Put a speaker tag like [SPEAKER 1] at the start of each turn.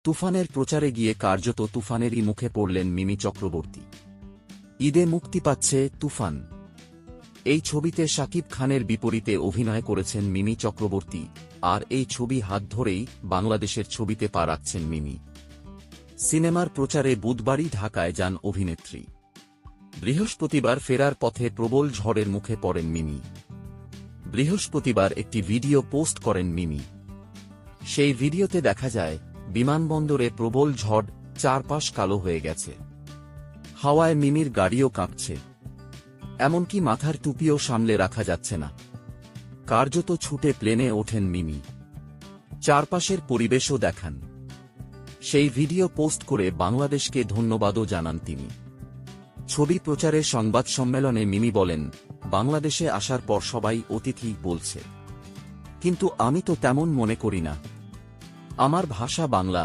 [SPEAKER 1] তুফানের প্রচারে গিয়ে কার্যত তুফানেরই মুখে পড়লেন মিমি চক্রবর্তী। ঈদে মুক্তি পাচ্ছে তুফান। এই ছবিতে শাকিব খানের বিপরীতে অভিনয় করেছেন মিমি চক্রবর্তী, আর এই ছবি হাত ধরেই বাংলাদেশের ছবিতে পা রাখছেন মিমি। সিনেমার প্রচারে বুধবারই ঢাকায় যান অভিনেত্রী। বৃহস্পতিবার ফেরার পথে প্রবল ঝড়ের মুখে পড়েন মিমি। বৃহস্পতিবার একটি ভিডিও পোস্ট করেন মিমি। সেই ভিডিওতে দেখা যায় বিমানবন্দরে প্রবল ঝড়, চারপাশ কালো হয়ে গেছে। হাওয়ায় মিমির গাড়িও কাঁপছে, এমনকি মাথার টুপিও সামলে রাখা যাচ্ছে না। কার্যত ছুটে প্লেনে ওঠেন মিমি, চারপাশের পরিবেশও দেখান। সেই ভিডিও পোস্ট করে বাংলাদেশকে ধন্যবাদও জানান তিনি। ছবি প্রচারের সংবাদ সম্মেলনে মিমি বলেন, বাংলাদেশে আসার পর সবাই অতিথি বলছে, কিন্তু আমি তো তেমন মনে করি না। আমার ভাষা বাংলা,